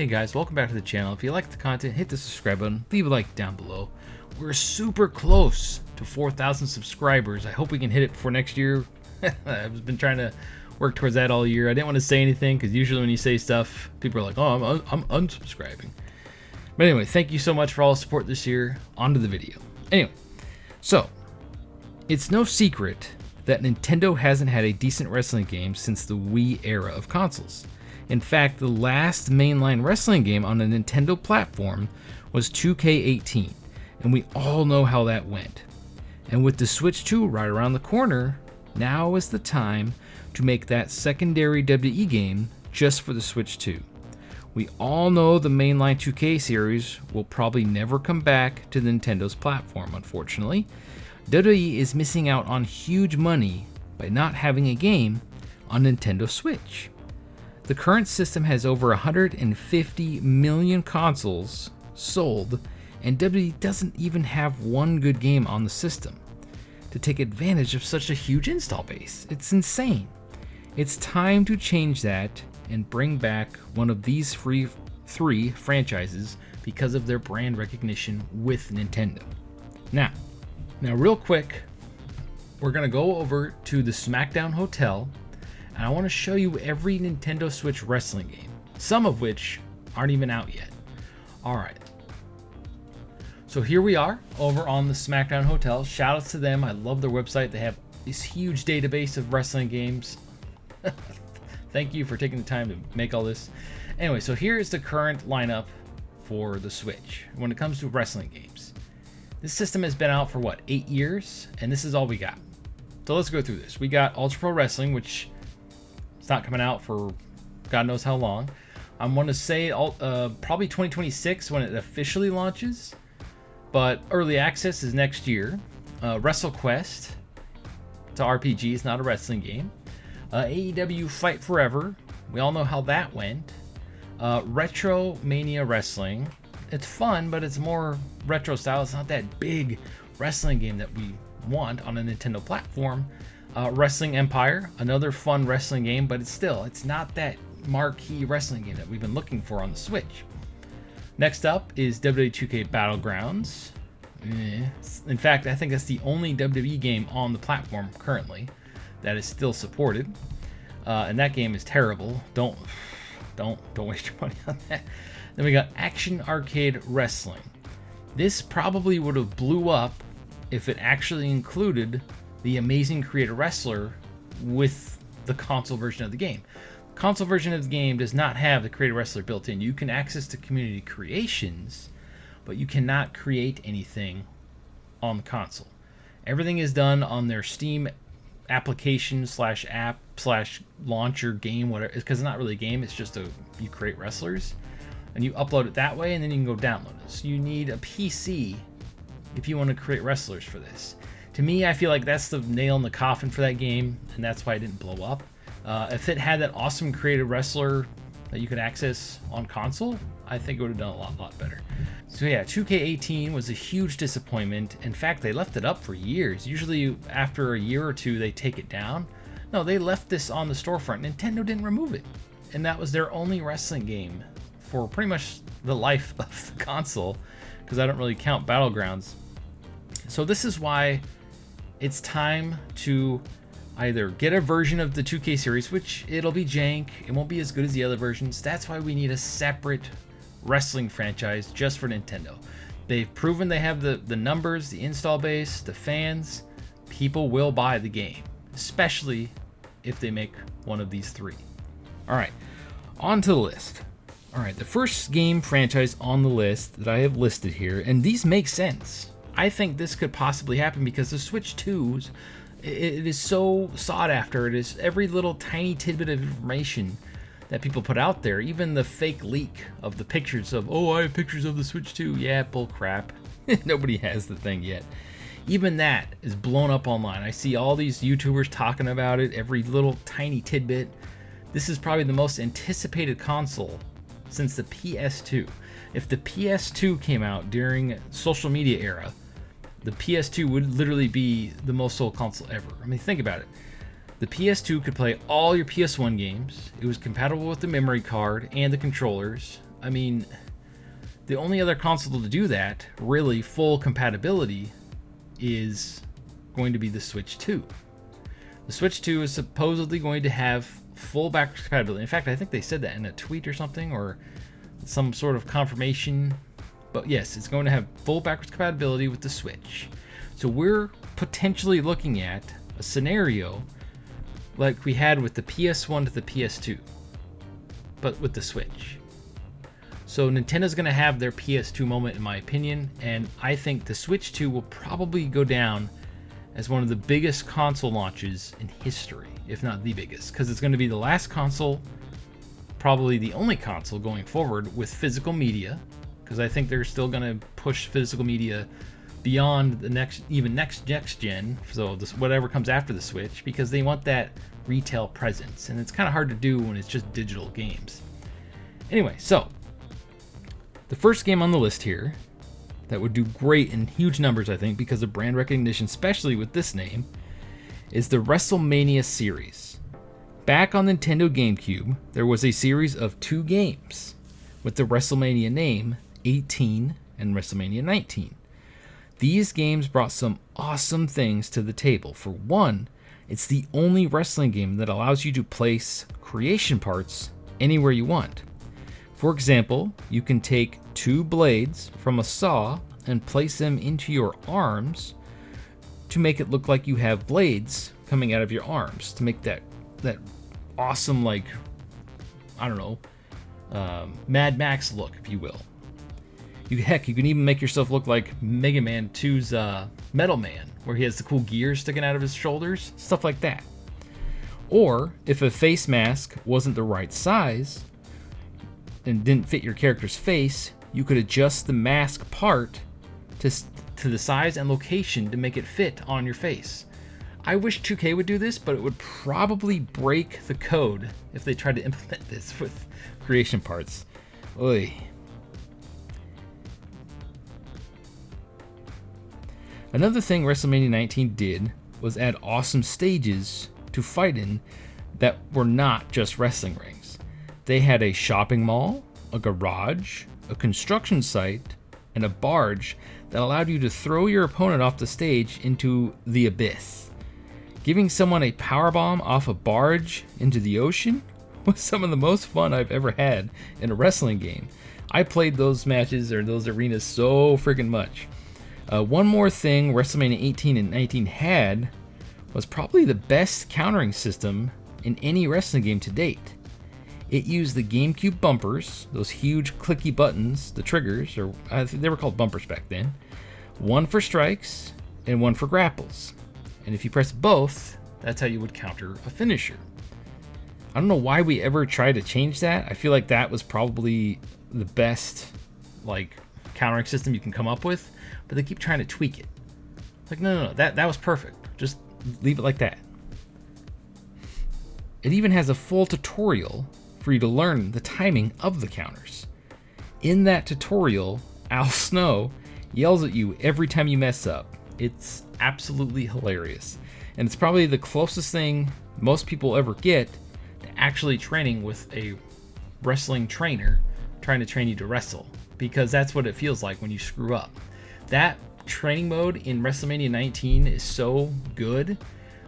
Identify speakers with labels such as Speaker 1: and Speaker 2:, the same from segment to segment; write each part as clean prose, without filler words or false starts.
Speaker 1: Hey guys, welcome back to the channel. If you like the content, hit the subscribe button, leave a like down below. We're super close to 4,000 subscribers. I hope we can hit it before next year. I've been trying to work towards that all year. I didn't want to say anything because usually when you say stuff, people are like, oh, I'm unsubscribing. But anyway, thank you so much for all the support this year. On to the video. Anyway, so it's no secret that Nintendo hasn't had a decent wrestling game since the Wii era of consoles. In fact, the last mainline wrestling game on a Nintendo platform was 2K18, and we all know how that went. And with the Switch 2 right around the corner, now is the time to make that secondary WWE game just for the Switch 2. We all know the mainline 2K series will probably never come back to Nintendo's platform, unfortunately. WWE is missing out on huge money by not having a game on Nintendo Switch. The current system has over 150 million consoles sold, and WWE doesn't even have one good game on the system to take advantage of such a huge install base. It's insane. It's time to change that and bring back one of these three franchises because of their brand recognition with Nintendo. Now real quick, we're gonna go over to the SmackDown Hotel, and I want to show you every Nintendo Switch wrestling game, some of which aren't even out yet. Alright, so here we are over on the SmackDown Hotel. Shout out to them. I love their website. They have this huge database of wrestling games. Thank you for taking the time to make all this. Anyway, so here is the current lineup for the Switch when it comes to wrestling games. This system has been out for what, 8 years, and this is all we got. So let's go through this. We got Ultra Pro Wrestling, which it's not coming out for God knows how long. I'm going to say probably 2026 when it officially launches, but early access is next year. WrestleQuest, it's an RPG, it's not a wrestling game. AEW Fight Forever, we all know how that went. WrestleMania Wrestling, it's fun, but it's more retro style. It's not that big wrestling game that we want on a Nintendo platform. Wrestling Empire, another fun wrestling game, but it's not that marquee wrestling game that we've been looking for on the Switch. Next up is WWE 2K Battlegrounds. In fact, I think that's the only WWE game on the platform currently that is still supported, and that game is terrible. Don't waste your money on that. Then we got Action Arcade Wrestling. This probably would have blew up if it actually included the Amazing Creator Wrestler with the console version of the game. The console version of the game does not have the Creator Wrestler built in. You can access the community creations, but you cannot create anything on the console. Everything is done on their Steam application / app / launcher game, whatever, because it's not really a game, it's just you create wrestlers and you upload it that way, and then you can go download it. So you need a PC if you want to create wrestlers for this. To me, I feel like that's the nail in the coffin for that game, and that's why it didn't blow up. If it had that awesome creative wrestler that you could access on console, I think it would have done a lot better. So yeah, 2K18 was a huge disappointment. In fact, they left it up for years. Usually after a year or two, they take it down. No, they left this on the storefront. Nintendo didn't remove it. And that was their only wrestling game for pretty much the life of the console, because I don't really count Battlegrounds. So this is why it's time to either get a version of the 2K series, which it'll be jank, it won't be as good as the other versions. That's why we need a separate wrestling franchise just for Nintendo. They've proven they have the numbers, the install base, the fans. People will buy the game, especially if they make one of these three. All right, on to the list. All right, the first game franchise on the list that I have listed here, and these make sense. I think this could possibly happen because the Switch 2s, it is so sought after. It is every little tiny tidbit of information that people put out there, even the fake leak of the pictures of, oh, I have pictures of the Switch 2. Yeah, bull crap. Nobody has the thing yet. Even that is blown up online. I see all these YouTubers talking about it, every little tiny tidbit. This is probably the most anticipated console since the PS2. If the PS2 came out during social media era, the PS2 would literally be the most sold console ever. I mean, think about it. The PS2 could play all your PS1 games. It was compatible with the memory card and the controllers. I mean, the only other console to do that, really full compatibility, is going to be the Switch 2. The Switch 2 is supposedly going to have full backwards compatibility. In fact, I think they said that in a tweet or something, or some sort of confirmation. But yes, it's going to have full backwards compatibility with the Switch. So we're potentially looking at a scenario like we had with the PS1 to the PS2, but with the Switch. So Nintendo's going to have their PS2 moment, in my opinion, and I think the Switch 2 will probably go down as one of the biggest console launches in history, if not the biggest, because it's going to be the last console, probably the only console going forward with physical media, because I think they're still going to push physical media beyond the next gen, so whatever comes after the Switch, because they want that retail presence, and it's kind of hard to do when it's just digital games. Anyway, so the first game on the list here that would do great in huge numbers, I think, because of brand recognition, especially with this name, is the WrestleMania series. Back on Nintendo GameCube, there was a series of 2 games with the WrestleMania name, 18 and WrestleMania 19. These games brought some awesome things to the table. For one, it's the only wrestling game that allows you to place creation parts anywhere you want. For example, you can take 2 blades from a saw and place them into your arms to make it look like you have blades coming out of your arms, to make that awesome, like, I don't know, Mad Max look, if you will. You can even make yourself look like Mega Man 2's Metal Man, where he has the cool gears sticking out of his shoulders, stuff like that. Or, if a face mask wasn't the right size and didn't fit your character's face, you could adjust the mask part to the size and location to make it fit on your face. I wish 2K would do this, but it would probably break the code if they tried to implement this with creation parts. Oy. Another thing WrestleMania 19 did was add awesome stages to fight in that were not just wrestling rings. They had a shopping mall, a garage, a construction site, and a barge that allowed you to throw your opponent off the stage into the abyss. Giving someone a powerbomb off a barge into the ocean was some of the most fun I've ever had in a wrestling game. I played those matches or those arenas so freaking much. One more thing WrestleMania 18 and 19 had was probably the best countering system in any wrestling game to date. It used the GameCube bumpers, those huge clicky buttons, the triggers, or I think they were called bumpers back then, one for strikes and one for grapples. And if you press both, that's how you would counter a finisher. I don't know why we ever tried to change that. I feel like that was probably the best countering system you can come up with, but they keep trying to tweak it. Like, no, that was perfect. Just leave it like that. It even has a full tutorial for you to learn the timing of the counters. In that tutorial, Al Snow yells at you every time you mess up. It's absolutely hilarious. And it's probably the closest thing most people ever get to actually training with a wrestling trainer trying to train you to wrestle, because that's what it feels like when you screw up. That training mode in WrestleMania 19 is so good.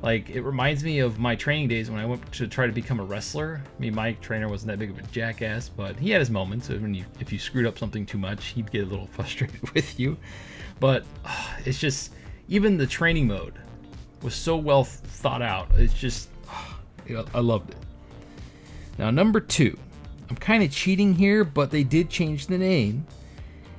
Speaker 1: Like, it reminds me of my training days when I went to try to become a wrestler. I mean, my trainer wasn't that big of a jackass, but he had his moments. If you screwed up something too much, he'd get a little frustrated with you. But it's just, even the training mode was so well thought out. It's just, I loved it. Now, number 2. I'm kind of cheating here, but they did change the name.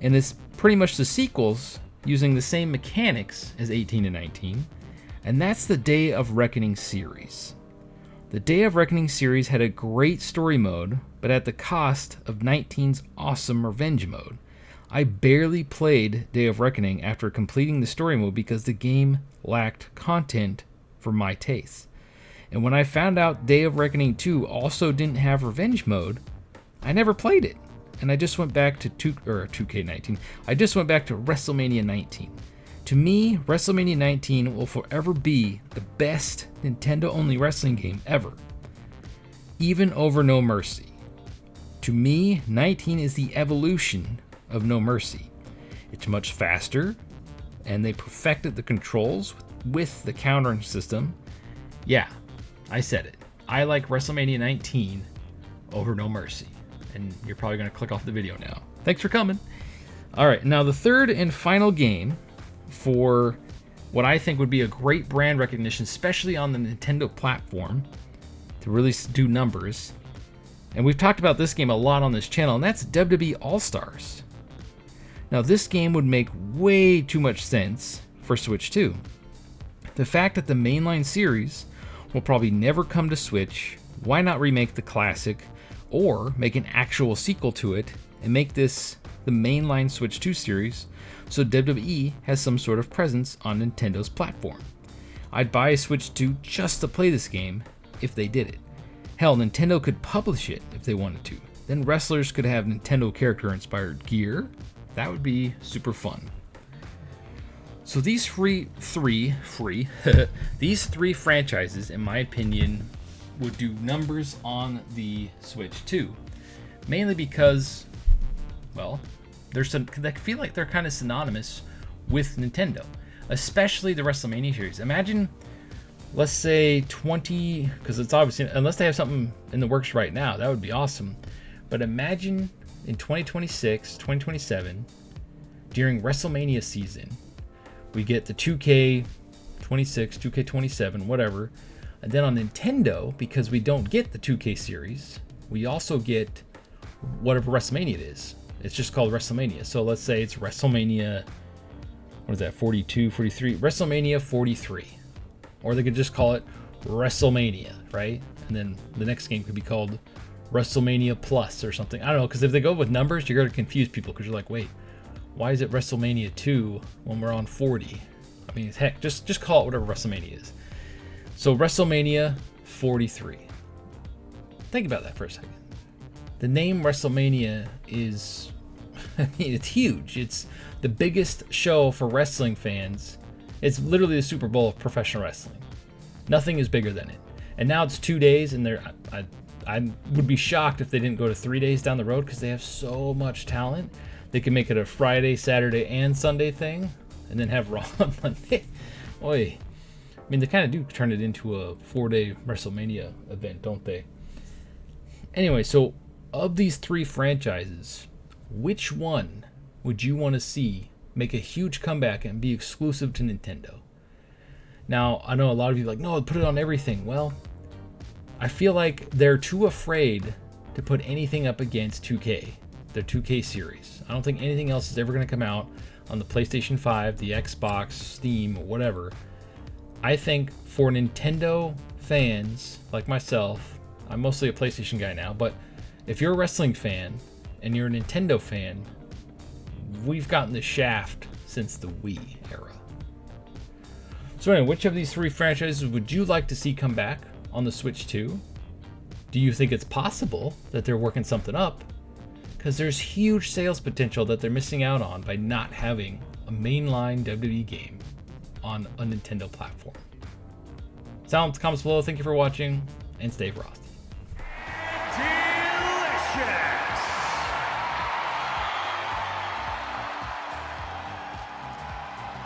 Speaker 1: And it's pretty much the sequels using the same mechanics as 18 and 19. And that's the Day of Reckoning series. The Day of Reckoning series had a great story mode, but at the cost of 19's awesome revenge mode. I barely played Day of Reckoning after completing the story mode because the game lacked content for my taste. And when I found out Day of Reckoning 2 also didn't have revenge mode, I never played it. And I just went back to 2K19. I just went back to WrestleMania 19. To me, WrestleMania 19 will forever be the best Nintendo-only wrestling game ever. Even over No Mercy. To me, 19 is the evolution of No Mercy. It's much faster, and they perfected the controls with the countering system. Yeah, I said it. I like WrestleMania 19 over No Mercy. And you're probably going to click off the video now. Thanks for coming. All right, now the third and final game for what I think would be a great brand recognition, especially on the Nintendo platform, to really do numbers. And we've talked about this game a lot on this channel, and that's WWE Allstars. Now, this game would make way too much sense for Switch 2. The fact that the mainline series will probably never come to Switch, why not remake the classic, or make an actual sequel to it, and make this the mainline Switch 2 series, so WWE has some sort of presence on Nintendo's platform. I'd buy a Switch 2 just to play this game if they did it. Hell, Nintendo could publish it if they wanted to. Then wrestlers could have Nintendo character-inspired gear. That would be super fun. So these these three franchises, in my opinion, would do numbers on the Switch 2. Mainly because, well, I feel like they're kind of synonymous with Nintendo, especially the WrestleMania series. Imagine, let's say 20, because it's obviously, unless they have something in the works right now, that would be awesome. But imagine in 2026, 2027, during WrestleMania season, we get the 2K26, 2K27, whatever. And then on Nintendo, because we don't get the 2K series, we also get whatever WrestleMania it is. It's just called WrestleMania. So let's say it's WrestleMania, what is that, 42, 43? WrestleMania 43. Or they could just call it WrestleMania, right? And then the next game could be called WrestleMania Plus or something. I don't know, because if they go with numbers, you're going to confuse people, because you're like, wait, why is it WrestleMania 2 when we're on 40? I mean, heck, just call it whatever WrestleMania is. So WrestleMania 43. Think about that for a second. The name WrestleMania is, I mean, it's huge. It's the biggest show for wrestling fans. It's literally the Super Bowl of professional wrestling. Nothing is bigger than it. And now it's 2 days, and I would be shocked if they didn't go to 3 days down the road, because they have so much talent. They can make it a Friday, Saturday, and Sunday thing, and then have Raw on Monday. Oy. I mean, they kind of do turn it into a 4-day WrestleMania event, don't they? Anyway, so of these three franchises, which one would you want to see make a huge comeback and be exclusive to Nintendo? Now, I know a lot of you are like, no, put it on everything. Well, I feel like they're too afraid to put anything up against 2K, their 2K series. I don't think anything else is ever going to come out on the PlayStation 5, the Xbox, Steam, whatever. I think for Nintendo fans like myself, I'm mostly a PlayStation guy now, but if you're a wrestling fan and you're a Nintendo fan, we've gotten the shaft since the Wii era. So anyway, which of these three franchises would you like to see come back on the Switch 2? Do you think it's possible that they're working something up? Because there's huge sales potential that they're missing out on by not having a mainline WWE game on a Nintendo platform. Comments below. Thank you for watching, and stay frosty.